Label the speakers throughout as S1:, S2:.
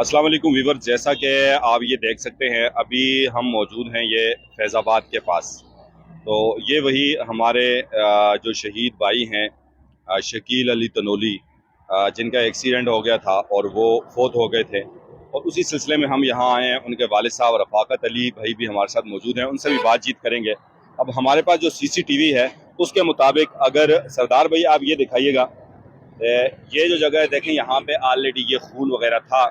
S1: अस्सलाम वालेकुम वीवर, जैसा कि आप ये देख सकते हैं अभी हम मौजूद हैं ये फैज़ाबाद के पास। तो ये वही हमारे जो शहीद भाई हैं शकील अली तनोली, जिनका एक्सीडेंट हो गया था और वो फोत हो गए थे, और उसी सिलसिले में हम यहाँ आए हैं। उनके वालिद साहब रफ़ाकत अली भाई भी हमारे साथ मौजूद हैं, उनसे भी बातचीत करेंगे। अब हमारे पास जो CCTV है उसके मुताबिक, अगर सरदार भाई आप ये दिखाइएगा, ये जो जगह है देखें, यहाँ पे ऑलरेडी ये खून वगैरह था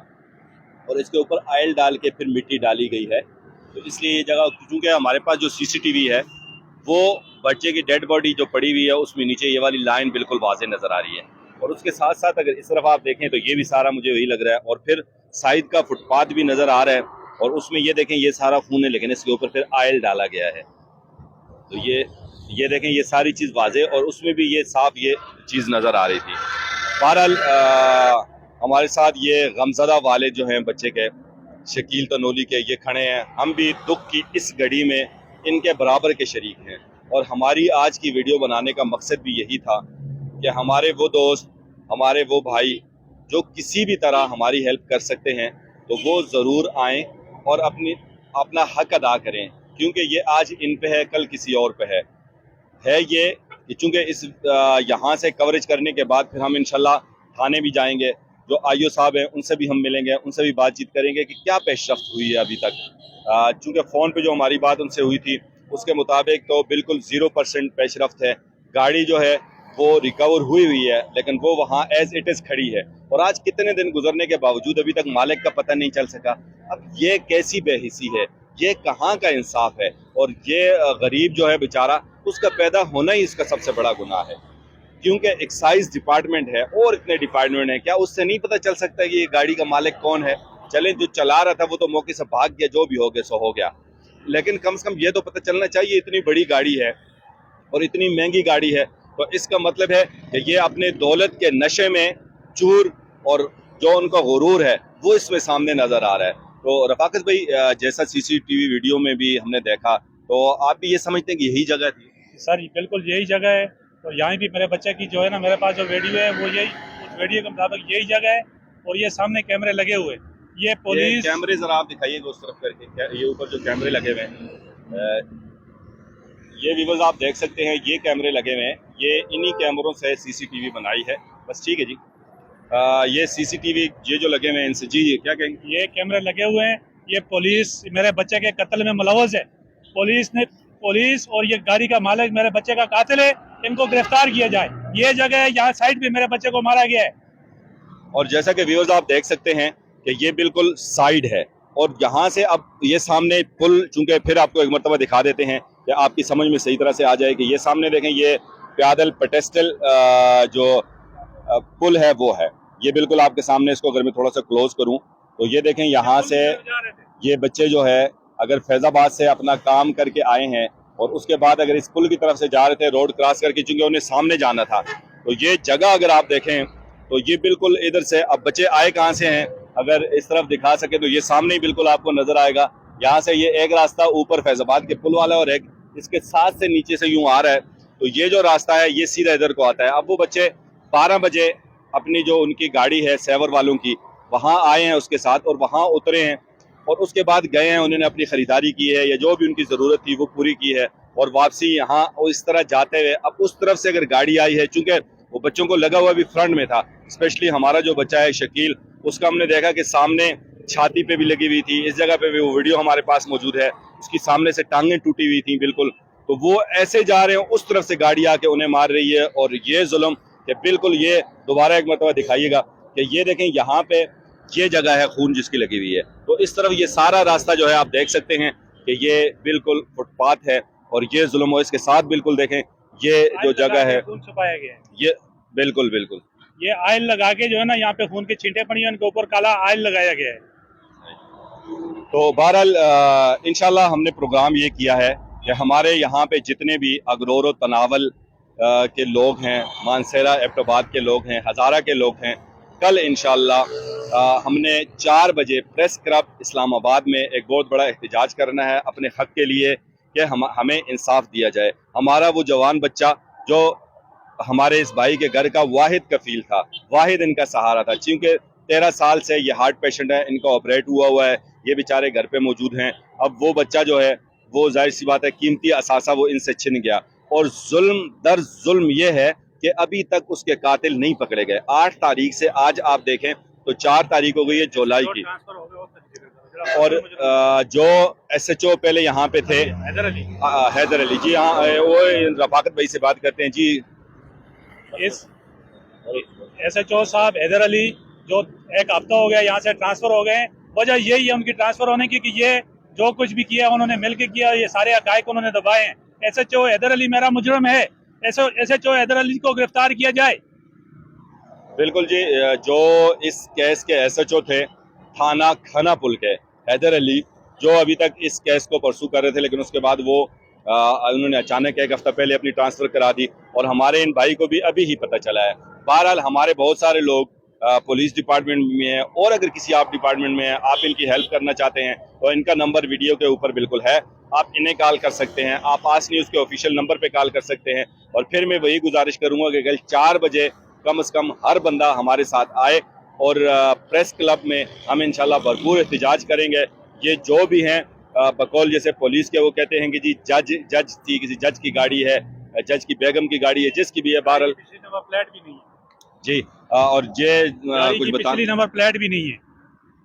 S1: और इसके ऊपर ऑयल डाल के फिर मिट्टी डाली गई है। तो इसलिए ये जगह, क्योंकि हमारे पास जो CCTV है वो बच्चे की डेड बॉडी जो पड़ी हुई है उसमें नीचे ये वाली लाइन बिल्कुल वाज़ेह नज़र आ रही है, और उसके साथ साथ अगर इस तरफ आप देखें तो ये भी सारा मुझे वही लग रहा है, और फिर साइड का फुटपाथ भी नज़र आ रहा है, और उसमें ये देखें ये सारा खून है, लेकिन इसके ऊपर फिर ऑयल डाला गया है। तो ये देखें ये सारी चीज़ वाज़ेह, और उसमें भी ये साफ ये चीज़ नज़र आ रही थी। बहरहाल हमारे साथ ये गमज़दा वालिद जो हैं बच्चे के, शकील तनोली के, ये खड़े हैं। हम भी दुख की इस घड़ी में इनके बराबर के शरीक हैं, और हमारी आज की वीडियो बनाने का मकसद भी यही था कि हमारे वो दोस्त, हमारे वो भाई जो किसी भी तरह हमारी हेल्प कर सकते हैं तो वो ज़रूर आएँ और अपना हक अदा करें, क्योंकि ये आज इन पे है, कल किसी और पे है ये कि चूँकि इस यहाँ से कवरेज करने के बाद फिर हम इंशाल्लाह थाने भी जाएंगे। जो IO साहब हैं उनसे भी हम मिलेंगे, उनसे भी बातचीत करेंगे कि क्या पेशरफ्त हुई है अभी तक। चूँकि फ़ोन पे जो हमारी बात उनसे हुई थी उसके मुताबिक तो बिल्कुल 0% पेशरफ्त है। गाड़ी जो है वो रिकवर हुई है, लेकिन वो वहाँ एज इट इज़ खड़ी है, और आज कितने दिन गुजरने के बावजूद अभी तक मालिक का पता नहीं चल सका। अब ये कैसी बेहिसी है, ये कहाँ का इंसाफ है, और ये गरीब जो है बेचारा, उसका पैदा होना ही इसका सबसे बड़ा गुनाह है। क्योंकि एक्साइज डिपार्टमेंट है और इतने डिपार्टमेंट है, क्या उससे नहीं पता चल सकता कि ये गाड़ी का मालिक कौन है? चले, जो चला रहा था वो तो मौके से भाग गया, जो भी हो गया सो हो गया, लेकिन कम से कम ये तो पता चलना चाहिए। इतनी बड़ी गाड़ी है और इतनी महंगी गाड़ी है, तो इसका मतलब है कि ये अपने दौलत के नशे में चूर, और जो उनका गुरूर है वो इसमें सामने नजर आ रहा है। तो रफाकत भाई, जैसा CCTV वीडियो में भी हमने देखा, तो आप भी ये समझते हैं कि यही जगह थी?
S2: सर बिल्कुल यही जगह है। तो यहाँ भी मेरे बच्चे की जो है ना, मेरे पास जो वीडियो है वो यही, उस वीडियो के मुताबिक यही जगह है, और ये सामने कैमरे लगे हुए। ये पुलिस
S1: कैमरे जरा आप दिखाइएगा उस तरफ करके, ये ऊपर जो कैमरे लगे हुए हैं, ये व्यूअर्स आप देख सकते हैं, ये कैमरे लगे हुए हैं। ये इन्हीं कैमरों से CCTV बनाई है बस। ठीक है जी। ये CCTV ये जो लगे हुए हैं इनसे, जी क्या कहेंगे?
S2: ये कैमरे लगे हुए हैं। ये पुलिस मेरे बच्चे के कत्ल में मुलव्वस है। पुलिस और ये गाड़ी का मालिक मेरे बच्चे का कातिल है, इनको गिरफ्तार किया जाए। ये जगह है, यहाँ साइड पे मेरे बच्चे को मारा गया है।
S1: और जैसा कि व्यूअर्स आप देख सकते हैं कि ये बिल्कुल साइड है, और यहाँ से अब ये सामने पुल, चूंकि फिर आपको एक मरतबा दिखा देते हैं कि आपकी समझ में सही तरह से आ जाए कि ये सामने देखें, ये प्यादल पेटेस्टल जो पुल है वो है। ये बिल्कुल आपके सामने, इसको अगर मैं थोड़ा सा क्लोज करूं तो ये देखें, यहाँ से ये बच्चे जो है अगर फैज़ाबाद से अपना काम करके आए हैं और उसके बाद अगर इस पुल की तरफ से जा रहे थे रोड क्रॉस करके, चूंकि उन्हें सामने जाना था, तो ये जगह अगर आप देखें तो ये बिल्कुल इधर से, अब बच्चे आए कहाँ से हैं, अगर इस तरफ दिखा सके तो ये सामने ही बिल्कुल आपको नजर आएगा। यहाँ से ये एक रास्ता ऊपर फैज़ाबाद के पुल वाला, और एक इसके साथ से नीचे से यूं आ रहा है। तो ये जो रास्ता है ये सीधा इधर को आता है। अब वो बच्चे 12 बजे अपनी जो उनकी गाड़ी है सैवर वालों की, वहाँ आए हैं उसके साथ, और वहाँ उतरे हैं, और उसके बाद गए हैं, उन्होंने अपनी खरीदारी की है या जो भी उनकी ज़रूरत थी वो पूरी की है, और वापसी यहाँ और इस तरह जाते हुए अब उस तरफ से अगर गाड़ी आई है, चूंकि वो बच्चों को लगा हुआ भी फ्रंट में था, स्पेशली हमारा जो बच्चा है शकील, उसका हमने देखा कि सामने छाती पे भी लगी हुई थी। इस जगह पे भी वो वीडियो हमारे पास मौजूद है, उसकी सामने से टांगें टूटी हुई थी बिल्कुल। तो वो ऐसे जा रहे हैं, उस तरफ से गाड़ी आके उन्हें मार रही है, और ये जुल्म कि बिल्कुल, ये दोबारा एक मरतबा दिखाइएगा कि ये देखें यहाँ पे ये जगह है खून जिसकी लगी हुई है। तो इस तरफ ये सारा रास्ता जो है आप देख सकते हैं कि ये बिल्कुल फुटपाथ है, और ये जुल्म, और इसके साथ बिल्कुल देखें ये जो जगह है
S2: छुपाया गया है।
S1: ये बिल्कुल
S2: ये आयल लगा के जो है ना, यहाँ पे खून के छींटे पड़ी है, उनके ऊपर काला आयल लगाया गया है।
S1: तो बहरहाल इंशाल्लाह हमने प्रोग्राम ये किया है कि हमारे यहाँ पे जितने भी अगरोर और तनावल के लोग हैं, मानसेरा एबटाबाद के लोग हैं, हज़ारा के लोग हैं, कल इंशाल्लाह हमने 4 बजे प्रेस क्लब इस्लामाबाद में एक बहुत बड़ा एहतजाज करना है अपने हक के लिए कि हमें इंसाफ दिया जाए। हमारा वो जवान बच्चा जो हमारे इस भाई के घर का वाहिद कफील था, वाहिद इनका सहारा था, क्योंकि 13 साल से ये हार्ट पेशेंट है, इनका ऑपरेट हुआ है, ये बेचारे घर पे मौजूद हैं। अब वो बच्चा जो है वो जाहिर सी बात है कीमती असासा वो इनसे छिन गया, और जुल्म दर जुल्म ये है कि अभी तक उसके कातिल नहीं पकड़े गए। 8 तारीख से आज आप देखें तो 4 तारीख हो गई है जुलाई की। और जो SHO पहले यहाँ पे थे हैदर अली जी, हाँ वो रफाकत भाई से बात करते हैं जी।
S2: इस SHO साहब हैदर अली जो एक हफ्ता हो गया यहाँ से ट्रांसफर हो गए, वजह यही है उनकी ट्रांसफर होने की कि ये जो कुछ भी किया उन्होंने मिलकर किया, ये सारे हकायक उन्होंने दबाए हैं। SHO हैदर अली मेरा मुजरम है, SHO हैदर अली को गिरफ्तार किया जाए।
S1: बिल्कुल जी, जो इस केस के SHO थे थाना खानापुल के हैदर अली, जो अभी तक इस केस को परसू कर रहे थे, लेकिन उसके बाद वो उन्होंने अचानक एक हफ्ता पहले अपनी ट्रांसफर करा दी, और हमारे इन भाई को भी अभी ही पता चला है। बहरहाल हमारे बहुत सारे लोग पुलिस डिपार्टमेंट में हैं, और अगर किसी आप डिपार्टमेंट में हैं, आप इनकी हेल्प करना चाहते हैं तो इनका नंबर वीडियो के ऊपर बिल्कुल है, आप इन्हें कॉल कर सकते हैं, आप आज न्यूज़ के ऑफिशियल नंबर पे कॉल कर सकते हैं। और फिर मैं वही गुजारिश करूंगा कि कल 4 बजे कम से कम हर बंदा हमारे साथ आए, और प्रेस क्लब में हम इंशाल्लाह भरपूर एहतजाज करेंगे। ये जो भी हैं बकौल जैसे पुलिस के, वो कहते हैं कि जी जज थी, किसी जज की गाड़ी है, जज की बेगम की गाड़ी है, जिसकी भी है, बहरहाल
S2: नंबर प्लेट भी नहीं है
S1: जी। और ये कुछ बता,
S2: नंबर प्लेट भी नहीं है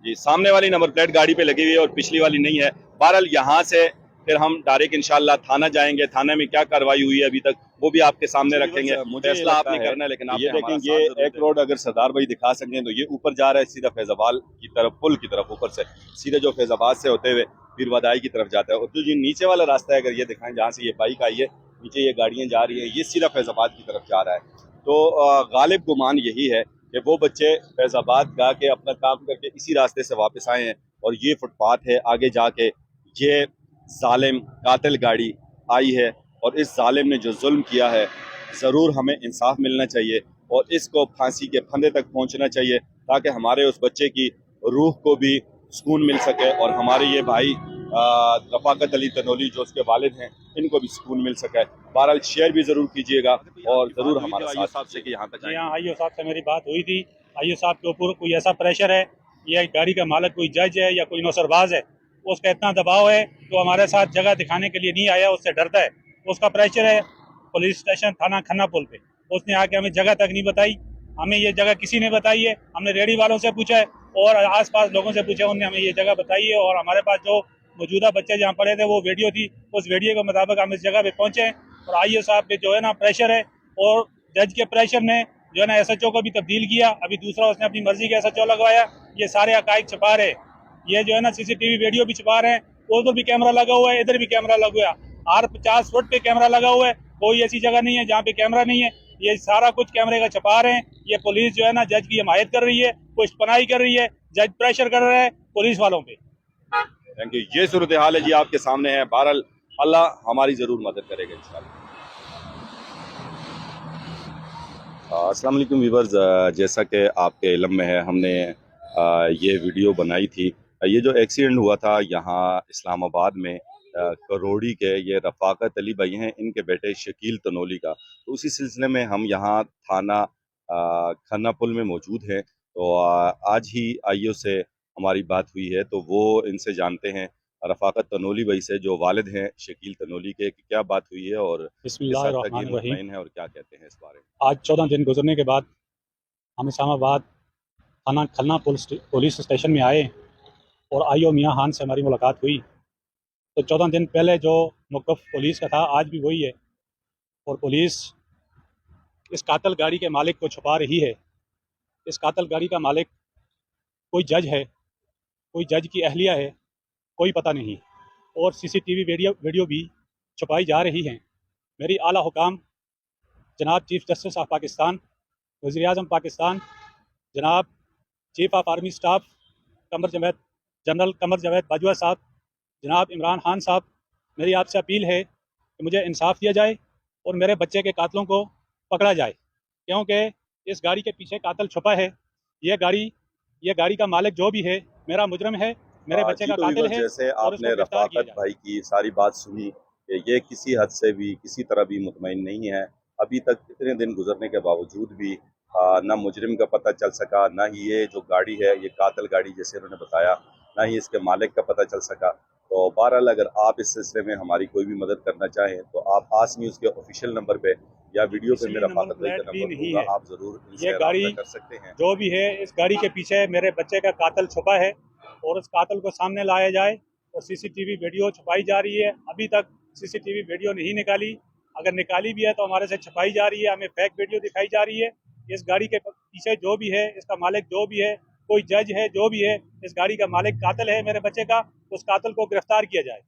S1: जी, सामने वाली नंबर प्लेट गाड़ी पे लगी हुई है और पिछली वाली नहीं है। बहरहाल यहाँ से फिर हम डायरेक्ट इंशाल्लाह थाना जाएंगे, थाने में क्या कार्रवाई हुई है अभी तक वो भी आपके सामने रखेंगे। फैसला आपने करना है, लेकिन आप ये देखें, ये एक रोड अगर सरदार भाई दिखा सकें तो ये ऊपर जा रहा है सीधा फैजाबाद की तरफ, पुल की तरफ, ऊपर से सीधा जो फैजाबाद से होते हुए फिर वदाई की तरफ जाता है। और जो नीचे वाला रास्ता है, अगर ये दिखाएं, जहाँ से ये बाइक आई है, नीचे ये गाड़ियाँ जा रही हैं, ये सीधा फैजाबाद की तरफ जा रहा है। तो गालिब गुमान यही है कि वो बच्चे फैजाबाद गा के अपना काम करके इसी रास्ते से वापस आए हैं, और ये फुटपाथ है, आगे जाके ये जालिम कातिल गाड़ी आई है, और इस जालिम ने जो जुल्म किया है, ज़रूर हमें इंसाफ मिलना चाहिए, और इसको फांसी के फंदे तक पहुंचना चाहिए, ताकि हमारे उस बच्चे की रूह को भी सुकून मिल सके, और हमारे ये भाई रफाकत अली तनोली जो उसके वालिद हैं, इनको भी सुकून मिल सके। बहरहाल शेयर भी ज़रूर कीजिएगा, और ज़रूर हमारे साथ से कि यहाँ तक
S2: यहाँ आईओ साहब से मेरी बात हुई थी। आईओ साहब के ऊपर कोई ऐसा प्रेशर है, या गाड़ी का मालिक कोई जज है या कोई नौसरबाज है, उसका इतना दबाव है तो हमारे साथ जगह दिखाने के लिए नहीं आया, उससे डरता है। उसका प्रेशर है पुलिस स्टेशन थाना खानापुल पे, उसने आके हमें जगह तक नहीं बताई, हमें ये जगह किसी ने बताई है। हमने रेडी वालों से पूछा है और आसपास लोगों से पूछा, उन्होंने हमें ये जगह बताई है, और हमारे पास जो मौजूदा बच्चे जहाँ पड़े थे वो वीडियो थी, उस वीडियो के मुताबिक हम इस जगह पे पहुंचे हैं। और आईओ साहब पे जो है ना प्रेशर है, और जज के प्रेशर ने जो है ना SHO को भी तब्दील किया, अभी दूसरा उसने अपनी मर्जी का SHO लगवाया। ये सारे हकायक छुपा रहे, ये जो है ना CCTV वीडियो भी छुपा रहे हैं, उधर भी कैमरा लगा हुआ है, इधर भी कैमरा लगा हुआ है, हर 50 फुट पे कैमरा लगा हुआ है, कोई ऐसी जगह नहीं है जहाँ पे कैमरा नहीं है। ये सारा कुछ कैमरे का छुपा रहे हैं। ये पुलिस जो है ना जज की हिमायत कर रही है, पुष्टपनाही कर रही है, जज प्रेशर कर रहा है पुलिस वालों पे।
S1: Thank you. ये सूरत हाल है जी, आपके सामने है। बहरहाल अल्लाह हमारी ज़रूर मदद करेगा इंशाल्लाह। अस्सलाम वालेकुम व्यूअर्स, जैसा कि आपके इल्म में है, हमने ये वीडियो बनाई थी। ये जो एक्सीडेंट हुआ था यहाँ इस्लामाबाद में, करोड़ी के, ये रफाकत अली भाई हैं, इनके बेटे शकील तनोली का, तो उसी सिलसिले में हम यहाँ थाना खानापुल में मौजूद हैं। तो आज ही आईओ से हमारी बात हुई है, तो वो इनसे जानते हैं, रफाकत तनोली भाई से जो वालिद हैं शकील तनोली के, कि क्या बात हुई है और
S2: बिस्मिल्लाहिर्रहमानिर्रहीम
S1: है और क्या कहते हैं इस बारे में।
S2: आज 14 दिन गुजरने के बाद हम इस्लामाबाद थाना खन्ना पुलिस स्टेशन में आए और आईओ मियां खान से हमारी मुलाकात हुई। तो 14 दिन पहले जो मौक़िफ़ पुलिस का था, आज भी वही है, और पुलिस इस कातल गाड़ी के मालिक को छुपा रही है। इस कातल गाड़ी का मालिक कोई जज है, कोई जज की अहलिया है, कोई पता नहीं, और CCTV वीडियो भी छुपाई जा रही हैं। मेरी आला हुकाम जनाब चीफ जस्टिस ऑफ पाकिस्तान, वज़ीर-ए-आज़म पाकिस्तान, जनाब chief of army staff general Qamar Javed Bajwa साहब, जनाब इमरान खान साहब, मेरी आपसे अपील है कि मुझे इंसाफ दिया जाए और मेरे बच्चे के कातलों को पकड़ा जाए, क्योंकि इस गाड़ी के पीछे कातल छुपा है। ये गाड़ी का मालिक जो भी है मेरा मुजरम है, मेरे बच्चे का कातिल है।
S1: जैसे आपने रफाकत भाई की सारी बात सुनी कि ये किसी हद से भी किसी तरह भी मुतमईन नहीं है, अभी तक इतने दिन गुजरने के बावजूद भी ना मुजरिम का पता चल सका, ना ही ये जो गाड़ी है ये कातिल गाड़ी जैसे उन्होंने बताया, ना ही इसके मालिक का पता चल सका। तो बहरहाल अगर आप इस सिलसिले में हमारी कोई भी मदद करना चाहें तो आप आस न्यूज़ के ऑफिशियल नंबर पे या वीडियो पे मेरा फातह भाई का नंबर होगा, आप ज़रूर
S2: ये
S1: इनसे
S2: गाड़ी
S1: रब्ता कर सकते हैं।
S2: जो भी है, इस गाड़ी के पीछे मेरे बच्चे का कातिल छुपा है और उस कातिल को सामने लाया जाए। और सीसीटीवी वीडियो छुपाई जा रही है, अभी तक सीसीटीवी वीडियो नहीं निकाली। अगर निकाली भी है तो हमारे से छुपाई जा रही है, हमें फेक वीडियो दिखाई जा रही है। इस गाड़ी के पीछे जो भी है, इसका मालिक जो भी है, कोई जज है, जो भी है, इस गाड़ी का मालिक कातिल है मेरे बच्चे का, उस कातिल को गिरफ्तार किया जाए।